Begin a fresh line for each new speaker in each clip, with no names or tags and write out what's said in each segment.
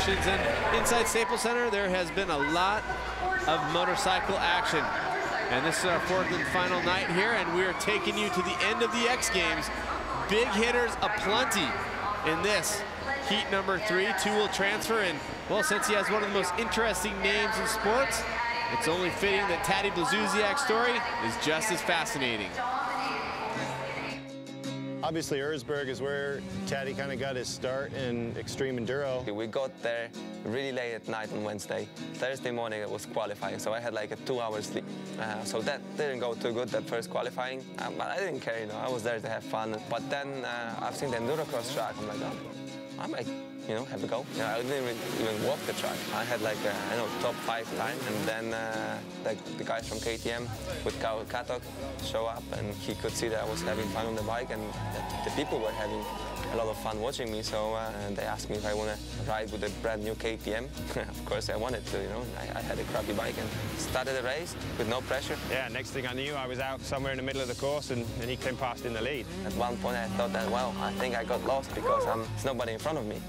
positions. And inside Staples Center, there has been a lot of motorcycle action. And this is our fourth and final night here, and we are taking you to the end of the X Games. Big hitters aplenty in this heat number 3. 2 will transfer, and well, since he has one of the most interesting names in sports, it's only fitting that Taddy Blazusiak's story is just as fascinating.
Obviously, Erzberg is where Taddy kind of got his start in extreme enduro.
We got there really late at night on Wednesday. Thursday morning it was qualifying, so I had like a 2-hour sleep. So that didn't go too good, that first qualifying. But I didn't care, you know, I was there to have fun. But then I've seen the EnduroCross track. I'm like, oh, I might, you know, have a go. You know, I didn't even walk the track. I had like a, I know, top 5 time, and then like the guys from KTM with Katok show up, and he could see that I was having fun on the bike, and the people were having a lot of fun watching me. So they asked me if I want to ride with a brand new KTM. Of course I wanted to, you know. I had a crappy bike and started a race with no pressure.
Yeah, next thing I knew, I was out somewhere in the middle of the course, and he came past in the lead.
At one point I thought that, well, I think I got lost because there's nobody in front of me.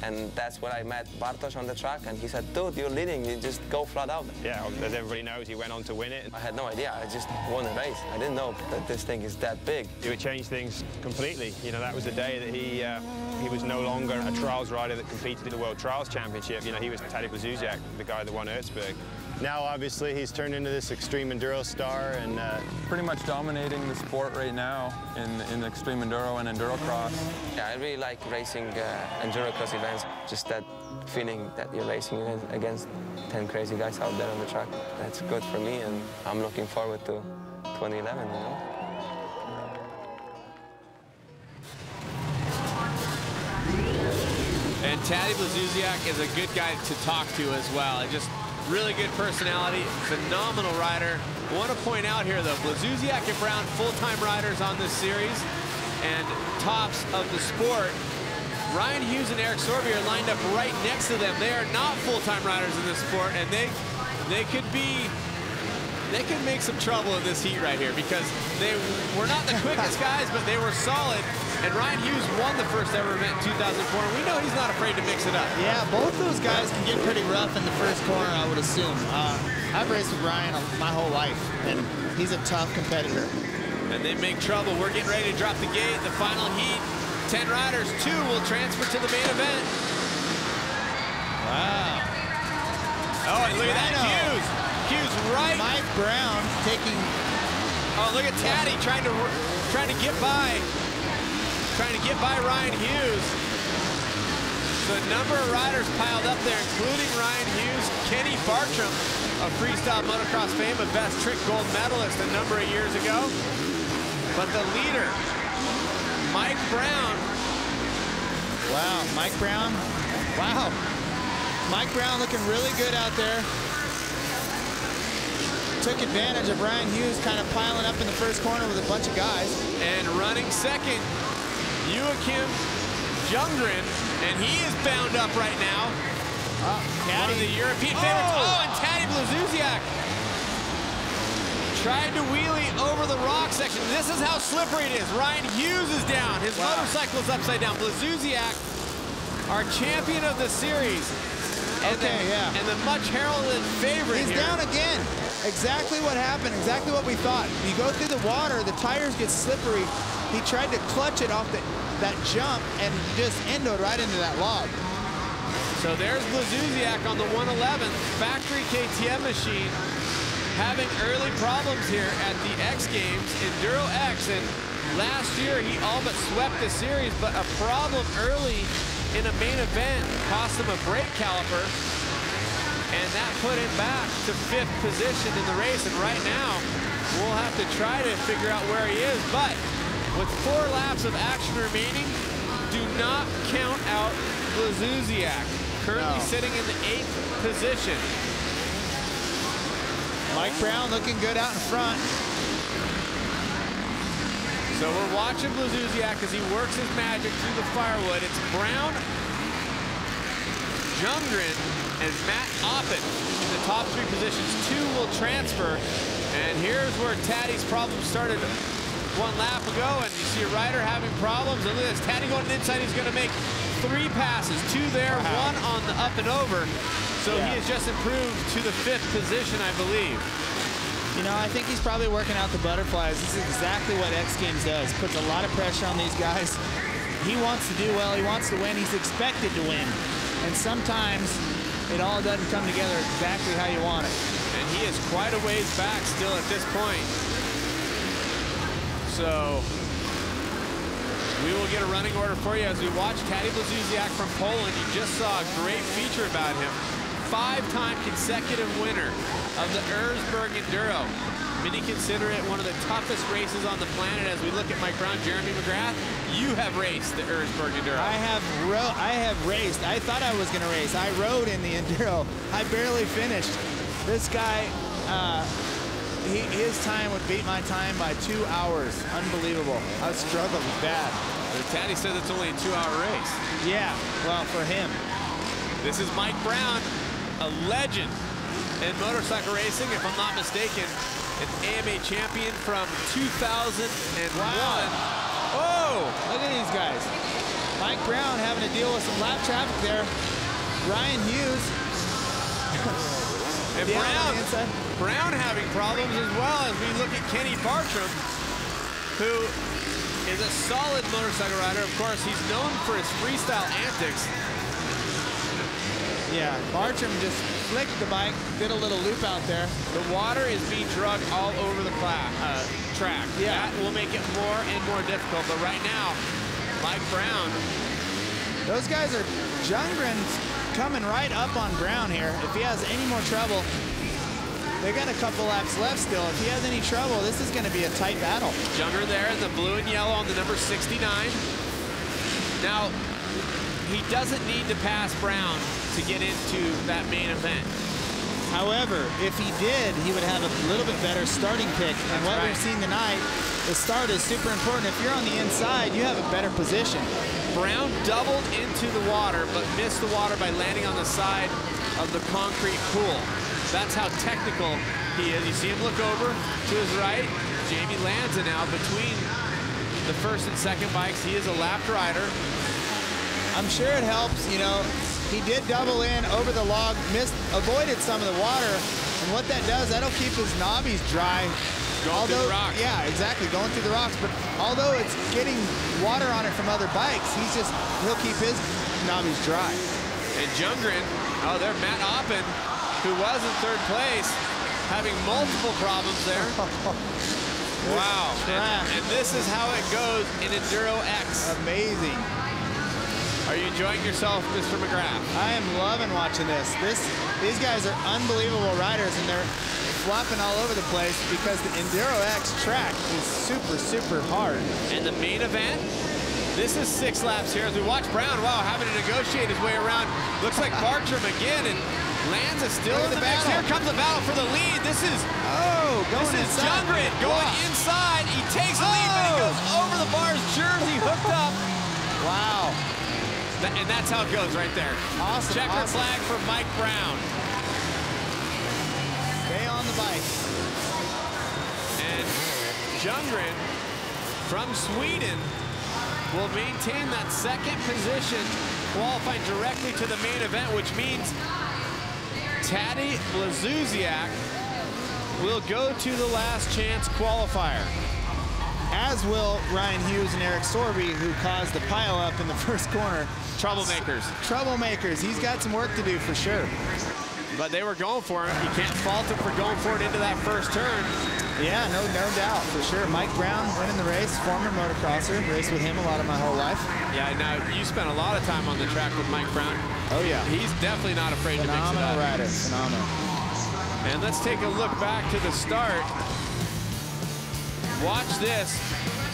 And that's where I met Bartosz on the track, and he said, dude, you're leading, you just go flat out.
Yeah, as everybody knows, he went on to win it.
I had no idea, I just won a race. I didn't know that this thing is that big.
It would change things completely. You know, that was the day that he was no longer a trials rider that competed in the World Trials Championship. You know, he was Taddy Blazusiak, the guy that won Erzberg. Now, obviously, he's turned into this extreme enduro star, and
pretty much dominating the sport right now in extreme enduro and EnduroCross.
Yeah, I really like racing EnduroCross events. Just that feeling that you're racing against 10 crazy guys out there on the track. That's good for me, and I'm looking forward to 2011, you know?
And Taddy Blazusiak is a good guy to talk to as well. Just really good personality, phenomenal rider. I want to point out here, though, Blazusiak and Brown, full-time riders on this series, and tops of the sport. Ryan Hughes and Eric Sorby are lined up right next to them. They are not full-time riders in this sport, and they could make some trouble in this heat right here, because they were not the quickest guys, but they were solid. And Ryan Hughes won the first ever event in 2004, and we know he's not afraid to mix it up.
Yeah, both those guys can get pretty rough in the first corner, I would assume. I've raced with Ryan my whole life, and he's a tough competitor.
And they make trouble. We're getting ready to drop the gate. The final heat, 10 riders, 2 will transfer to the main event. Wow. Oh, and look at that, Hughes. Hughes right.
Mike Brown taking.
Oh, look at Taddy trying to get by. Trying to get by Ryan Hughes. So a number of riders piled up there, including Ryan Hughes, Kenny Bartram, of freestyle motocross fame, a best trick gold medalist a number of years ago. But the leader, Mike Brown.
Wow, Mike Brown. Wow. Mike Brown looking really good out there. Took advantage of Ryan Hughes kind of piling up in the first corner with a bunch of guys.
And running second, Joachim Ljunggren, and he is bound up right now. One of the European favorites. Oh, and Taddy Blazusiak tried to wheelie over the rock section. This is how slippery it is. Ryan Hughes is down. His motorcycle is upside down. Blazusiak, our champion of the series. And and the much heralded favorite.
He's down again. Exactly what happened, exactly what we thought. You go through the water, the tires get slippery. He tried to clutch it off that jump and just endoed right into that log.
So there's Blazusiak on the 111 factory KTM machine, having early problems here at the X Games, Enduro X, and last year he all but swept the series, but a problem early in a main event cost him a brake caliper, and that put him back to 5th position in the race. And right now, we'll have to try to figure out where he is, but with 4 laps of action remaining, do not count out Blazusiak, currently sitting in the 8th position.
Mike Brown looking good out in front.
So we're watching Blazusiak as he works his magic through the firewood. It's Brown, Ljunggren, and Matt Oppen in the top 3 positions. 2 will transfer. And here's where Taddy's problem started 1 lap ago. And you see a rider having problems. And look at this, Taddy going inside. He's going to make 3 passes, 2 there, 1 on the up and over. So he has just improved to the 5th position, I believe.
You know, I think he's probably working out the butterflies. This is exactly what X Games does. Puts a lot of pressure on these guys. He wants to do well. He wants to win. He's expected to win. And sometimes it all doesn't come together exactly how you want it.
And he is quite a ways back still at this point. So we will get a running order for you as we watch Tadej Blazusiak from Poland. You just saw a great feature about him. 5-time consecutive winner of the Erzberg Enduro. Many consider it one of the toughest races on the planet. As we look at Mike Brown, Jeremy McGrath, you have raced the Erzberg Enduro.
I have raced. I thought I was going to race. I rode in the Enduro. I barely finished. This guy, his time would beat my time by 2 hours. Unbelievable. I was struggling bad.
Taddy said it's only a 2-hour race.
Yeah, well, for him.
This is Mike Brown, a legend in motorcycle racing, if I'm not mistaken, an AMA champion from 2001.
Wow. Oh, look at these guys. Mike Brown having to deal with some lap traffic there. Ryan Hughes.
And Brown having problems as well as we look at Kenny Bartram, who is a solid motorcycle rider. Of course, he's known for his freestyle antics.
Yeah, Bartram just flicked the bike, did a little loop out there.
The water is being drugged all over the track.
Yeah.
That will make it more and more difficult. But right now, Mike Brown.
Those guys are, Ljunggren's coming right up on Brown here. If he has any more trouble, they got a couple laps left still. If he has any trouble, this is going to be a tight battle.
Ljunggren there in the blue and yellow on the number 69. Now, he doesn't need to pass Brown to get into that main event.
However, if he did, he would have a little bit better starting pick. And what we've seen tonight, the start is super important. If you're on the inside, you have a better position.
Brown doubled into the water, but missed the water by landing on the side of the concrete pool. That's how technical he is. You see him look over to his right. Jamie Lanza now between the first and second bikes. He is a lapped rider.
I'm sure it helps, you know. He did double in over the log, avoided some of the water, and what that does, that'll keep his knobbies dry.
Going through the rocks.
Yeah, exactly, going through the rocks. But although it's getting water on it from other bikes, he'll keep his knobbies dry.
And Ljunggren, oh, there, Matt Oppen, who was in 3rd place, having multiple problems there. Wow. And this is how it goes in Enduro X.
Amazing.
Are you enjoying yourself, Mr. McGrath?
I am loving watching this. These guys are unbelievable riders, and they're flopping all over the place because the Enduro X track is super, super hard.
And the main event, this is 6 laps here as we watch Brown, wow, having to negotiate his way around. Looks like Bartram again, and Lanza still in the mix. Here comes the battle for the lead. This is Ljunggren going inside. He takes the lead, but he goes over the bars. Jersey hooked up.
Wow.
And that's how it goes right there.
Awesome.
Checkered flag for Mike Brown.
Stay on the bike.
And Ljunggren from Sweden will maintain that 2nd position, qualifying directly to the main event, which means Tadej Blazusiak will go to the last chance qualifier.
As will Ryan Hughes and Eric Sorby, who caused the pileup in the first corner.
Troublemakers.
Troublemakers. He's got some work to do for sure.
But they were going for it. You can't fault him for going for it into that first turn.
Yeah, no doubt, for sure. Mike Brown winning the race, former motocrosser. Raced with him a lot of my whole life.
Yeah, now you spent a lot of time on the track with Mike Brown.
Oh, yeah.
He's definitely not afraid to mix it up.
Phenomenal rider, phenomenal.
And let's take a look back to the start. Watch this.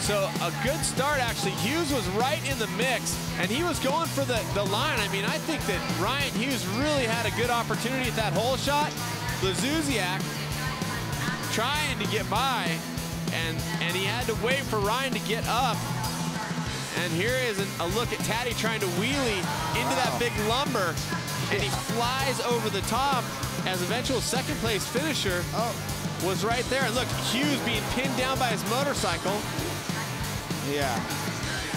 So a good start, actually. Hughes was right in the mix, and he was going for the line. I mean, I think that Ryan Hughes really had a good opportunity at that hole shot. Blazusiak trying to get by, and he had to wait for Ryan to get up. And here is a look at Taddy trying to wheelie into that big lumber, and he flies over the top as eventual 2nd place finisher. Was right there. And look, Hughes being pinned down by his motorcycle.
Yeah.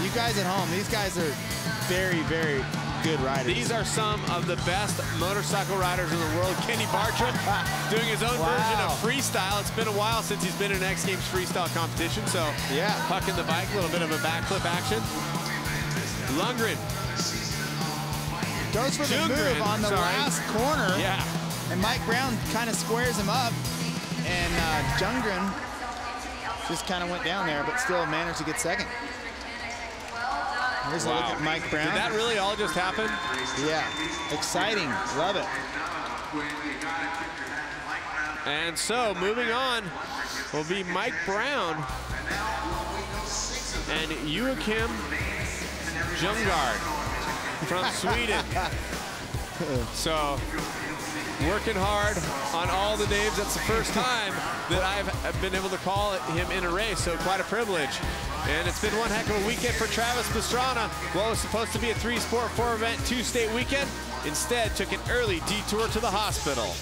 You guys at home, these guys are very, very good riders.
These are some of the best motorcycle riders in the world. Kenny Bartram doing his own version of freestyle. It's been a while since he's been in X Games freestyle competition, so
yeah,
pucking the bike, a little bit of a backflip action. Lundgren
goes for the move on the last corner.
Yeah.
And Mike Brown kind of squares him up, and Ljunggren just kind of went down there, but still managed to get second. Here's a look at Mike Brown.
Did that really all just happen?
Yeah, exciting, love it.
And so moving on will be Mike Brown and Joachim Ljunggard from Sweden. So working hard on all the names. That's the first time that I've been able to call him in a race, so quite a privilege. And it's been one heck of a weekend for Travis Pastrana. What was supposed to be a 3-sport, 4-event, 2-state weekend instead took an early detour to the hospital.